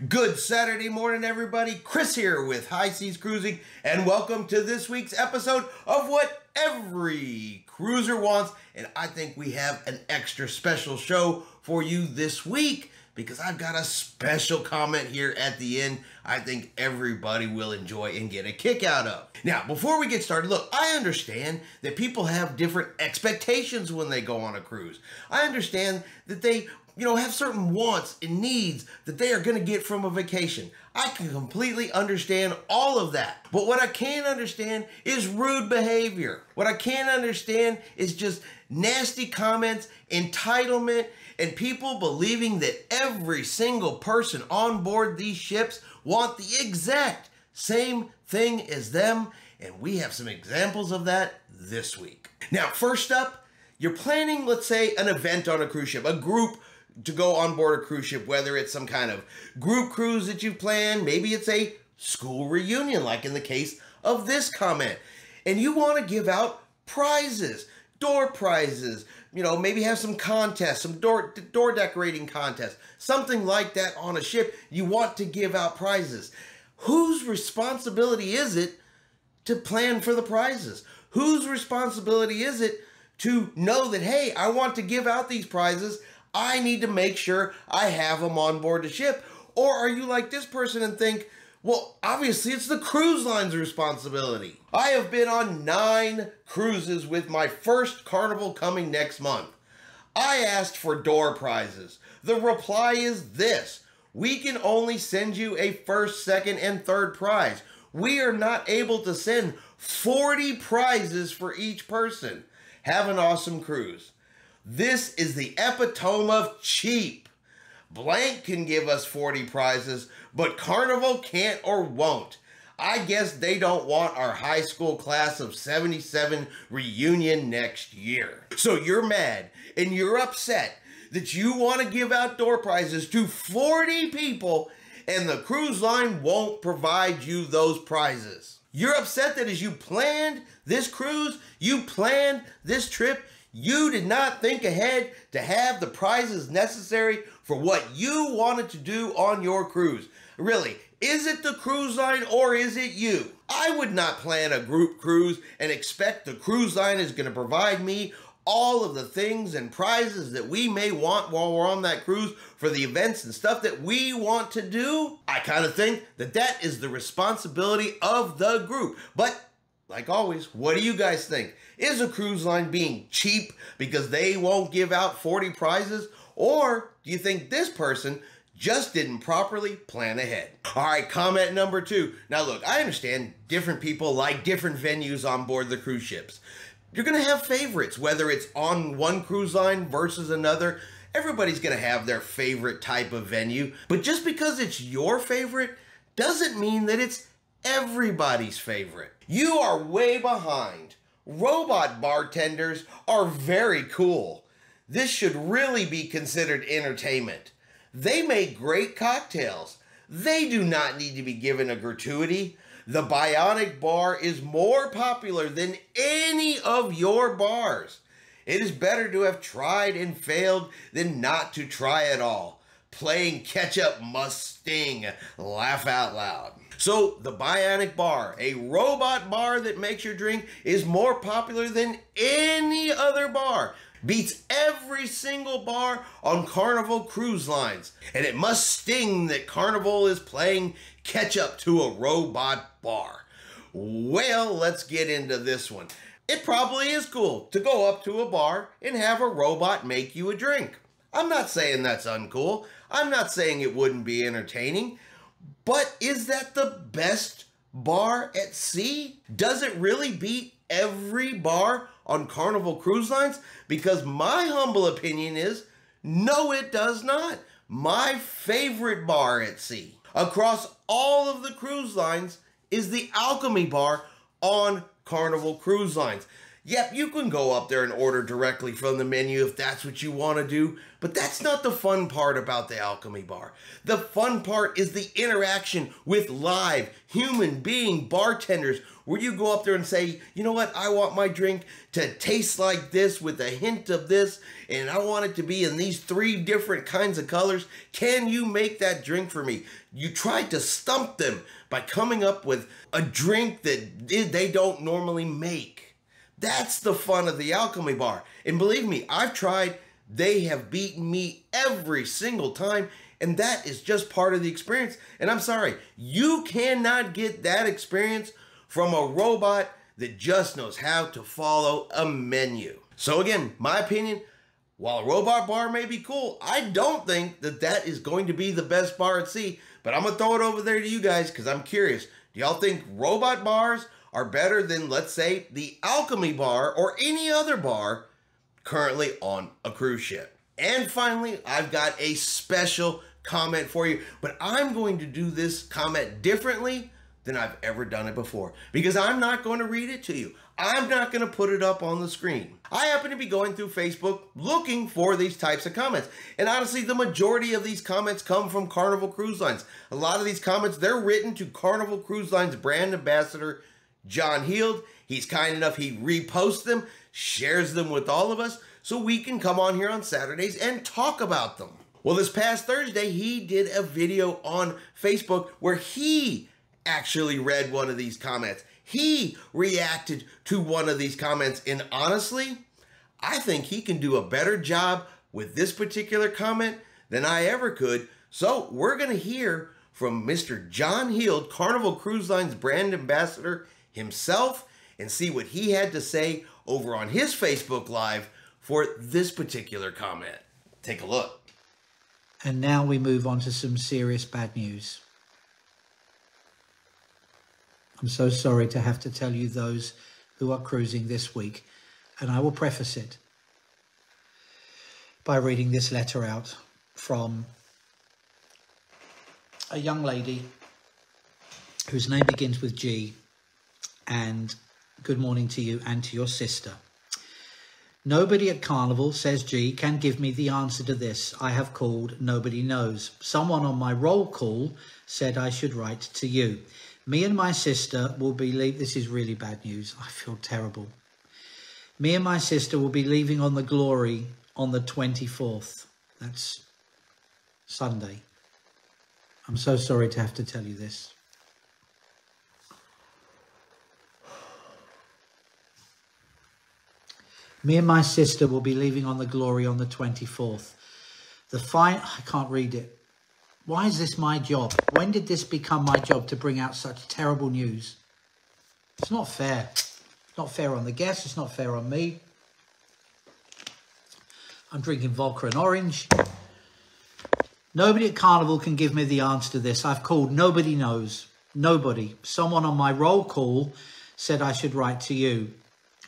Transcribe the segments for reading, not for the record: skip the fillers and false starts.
Good Saturday morning, everybody. Chris here with High Seas Cruising, and welcome to this week's episode of What Every Cruiser Wants. And I think we have an extra special show for you this week because I've got a special comment here at the end I think everybody will enjoy and get a kick out of. Now, before we get started, look, I understand that people have different expectations when they go on a cruise. I understand that they have certain wants and needs that they are going to get from a vacation. I can completely understand all of that. But what I can't understand is rude behavior. What I can't understand is just nasty comments, entitlement, and people believing that every single person on board these ships want the exact same thing as them. And we have some examples of that this week. Now, first up, you're planning, let's say, an event on a cruise ship, a group to go on board a cruise ship, whether it's some kind of group cruise that you've planned, maybe it's a school reunion, like in the case of this comment, and you want to give out prizes, door prizes, maybe have some contests, some door decorating contests, something like that on a ship. You want to give out prizes. Whose responsibility is it to plan for the prizes? Whose responsibility is it to know that, hey, I want to give out these prizes, I need to make sure I have them on board the ship? Or are you like this person and think, well, obviously it's the cruise line's responsibility. I have been on 9 cruises with my first Carnival coming next month. I asked for door prizes. The reply is this: we can only send you a first, second, and third prize. We are not able to send 40 prizes for each person. Have an awesome cruise. This is the epitome of cheap. Blank can give us 40 prizes, but Carnival can't or won't. I guess they don't want our high school class of 77 reunion next year. So you're mad and you're upset that you want to give out door prizes to 40 people and the cruise line won't provide you those prizes. You're upset that as you planned this cruise, you planned this trip, you did not think ahead to have the prizes necessary for what you wanted to do on your cruise. Really, is it the cruise line or is it you? I would not plan a group cruise and expect the cruise line is going to provide me all of the things and prizes that we may want while we're on that cruise for the events and stuff that we want to do. I kind of think that that is the responsibility of the group. But like always, what do you guys think? Is a cruise line being cheap because they won't give out 40 prizes? Or do you think this person just didn't properly plan ahead? All right, comment number 2. Now look, I understand different people like different venues on board the cruise ships. You're going to have favorites, whether it's on one cruise line versus another. Everybody's going to have their favorite type of venue. But just because it's your favorite doesn't mean that it's everybody's favorite. You are way behind. Robot bartenders are very cool. This should really be considered entertainment. They make great cocktails. They do not need to be given a gratuity. The Bionic Bar is more popular than any of your bars. It is better to have tried and failed than not to try at all. Playing catch-up must sting. Laugh out loud. So the Bionic Bar, a robot bar that makes your drink, is more popular than any other bar. Beats every single bar on Carnival cruise lines. And it must sting that Carnival is playing catch up to a robot bar. Well, let's get into this one. It probably is cool to go up to a bar and have a robot make you a drink. I'm not saying that's uncool. I'm not saying it wouldn't be entertaining. But is that the best bar at sea? Does it really beat every bar on Carnival Cruise Lines? Because my humble opinion is, no, it does not. My favorite bar at sea across all of the cruise lines is the Alchemy Bar on Carnival Cruise Lines. Yep, you can go up there and order directly from the menu if that's what you want to do, but that's not the fun part about the Alchemy Bar. The fun part is the interaction with live human being bartenders, where you go up there and say, you know what, I want my drink to taste like this with a hint of this, and I want it to be in these 3 different kinds of colors. Can you make that drink for me? You tried to stump them by coming up with a drink that they don't normally make. That's the fun of the Alchemy Bar. And believe me, I've tried. They have beaten me every single time. And that is just part of the experience. And I'm sorry, you cannot get that experience from a robot that just knows how to follow a menu. So again, my opinion, while a robot bar may be cool, I don't think that that is going to be the best bar at sea. But I'm going to throw it over there to you guys because I'm curious. Do y'all think robot bars are better than, let's say, the Alchemy Bar or any other bar currently on a cruise ship? And finally, I've got a special comment for you, but I'm going to do this comment differently than I've ever done it before, because I'm not going to read it to you. I'm not going to put it up on the screen. I happen to be going through Facebook looking for these types of comments. And honestly, the majority of these comments come from Carnival Cruise Lines. A lot of these comments, they're written to Carnival Cruise Lines brand ambassador, John Heald. He's kind enough, he reposts them, shares them with all of us, so we can come on here on Saturdays and talk about them. Well, this past Thursday, he did a video on Facebook where he actually read one of these comments. He reacted to one of these comments, and honestly, I think he can do a better job with this particular comment than I ever could. So we're going to hear from Mr. John Heald, Carnival Cruise Line's brand ambassador himself, and see what he had to say over on his Facebook Live for this particular comment. Take a look. And now we move on to some serious bad news. I'm so sorry to have to tell you those who are cruising this week, and I will preface it by reading this letter out from a young lady whose name begins with G, and good morning to you and to your sister. Nobody at Carnival, says G, can give me the answer to this. I have called, nobody knows. Someone on my roll call said I should write to you. Me and my sister will be leaving. This is really bad news. I feel terrible. Me and my sister will be leaving on the Glory on the 24th. That's Sunday. I'm so sorry to have to tell you this. Me and my sister will be leaving on the Glory on the 24th. I can't read it. Why is this my job? When did this become my job to bring out such terrible news? It's not fair. It's not fair on the guests. It's not fair on me. I'm drinking vodka and orange. Nobody at Carnival can give me the answer to this. I've called. Nobody knows. Nobody. Someone on my roll call said I should write to you.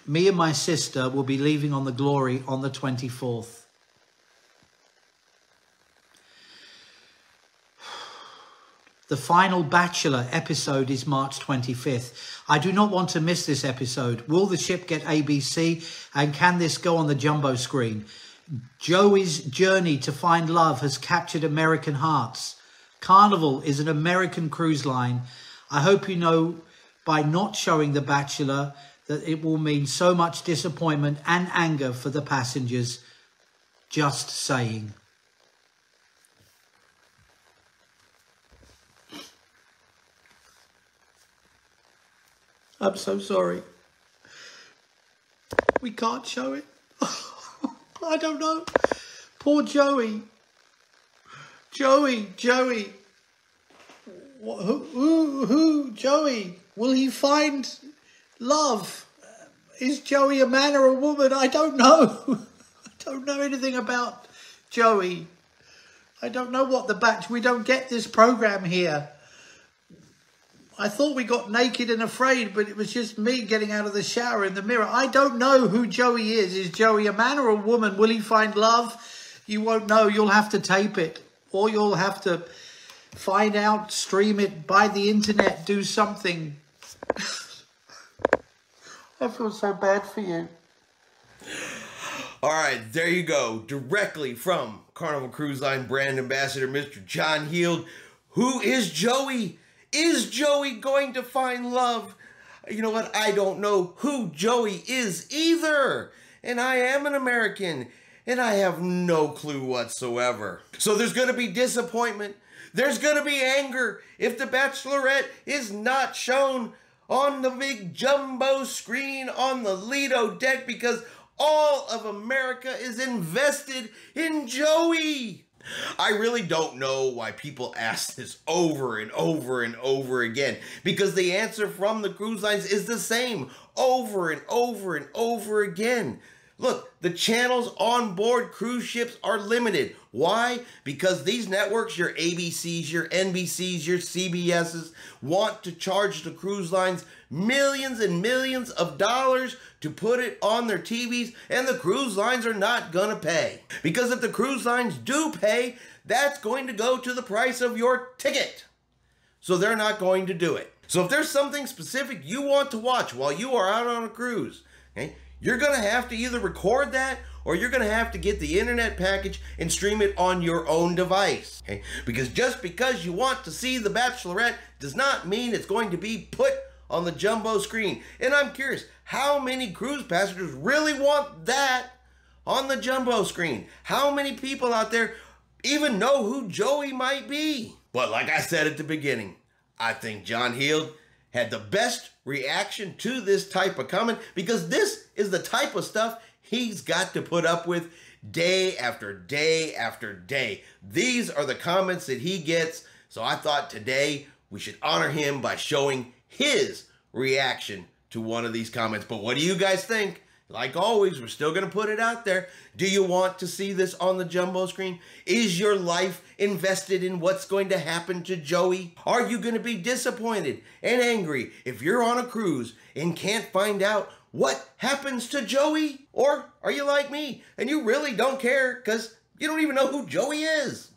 Me and my sister will be leaving on the Glory on the 24th. The final Bachelor episode is March 25th. I do not want to miss this episode. Will the ship get ABC? And can this go on the jumbo screen? Joey's journey to find love has captured American hearts. Carnival is an American cruise line. I hope you know by not showing The Bachelor that it will mean so much disappointment and anger for the passengers. Just saying. I'm so sorry. We can't show it. I don't know. Poor Joey. Joey. Who? Joey? Will he find love? Is Joey a man or a woman? I don't know. I don't know anything about Joey. I don't know what the Bachelor. We don't get this program here. I thought we got Naked and Afraid, but it was just me getting out of the shower in the mirror. I don't know who Joey is. Is Joey a man or a woman? Will he find love? You won't know. You'll have to tape it. Or you'll have to find out, stream it, buy the internet, do something. I feel so bad for you. All right, there you go. Directly from Carnival Cruise Line brand ambassador, Mr. John Heald. Who is Joey? Is Joey going to find love? You know what? I don't know who Joey is either. And I am an American, and I have no clue whatsoever. So there's going to be disappointment. There's going to be anger if The Bachelorette is not shown on the big jumbo screen on the Lido deck because all of America is invested in Joey. I really don't know why people ask this over and over and over again, because the answer from the cruise lines is the same over and over and over again. Look, the channels on board cruise ships are limited. Why? Because these networks, your ABCs, your NBCs, your CBSs, want to charge the cruise lines millions and millions of dollars to put it on their TVs, and the cruise lines are not going to pay. Because if the cruise lines do pay, that's going to go to the price of your ticket. So they're not going to do it. So if there's something specific you want to watch while you are out on a cruise, okay, you're going to have to either record that or you're going to have to get the internet package and stream it on your own device. Okay? Because just because you want to see The Bachelorette does not mean it's going to be put on the jumbo screen. And I'm curious, how many cruise passengers really want that on the jumbo screen? How many people out there even know who Joey might be? But like I said at the beginning, I think John Heald had the best reaction to this type of comment, because this is the type of stuff he's got to put up with day after day after day. These are the comments that he gets. So I thought today we should honor him by showing his reaction to one of these comments. But what do you guys think? Like always, we're still going to put it out there. Do you want to see this on the jumbo screen? Is your life invested in what's going to happen to Joey? Are you going to be disappointed and angry if you're on a cruise and can't find out what happens to Joey? Or are you like me and you really don't care because you don't even know who Joey is?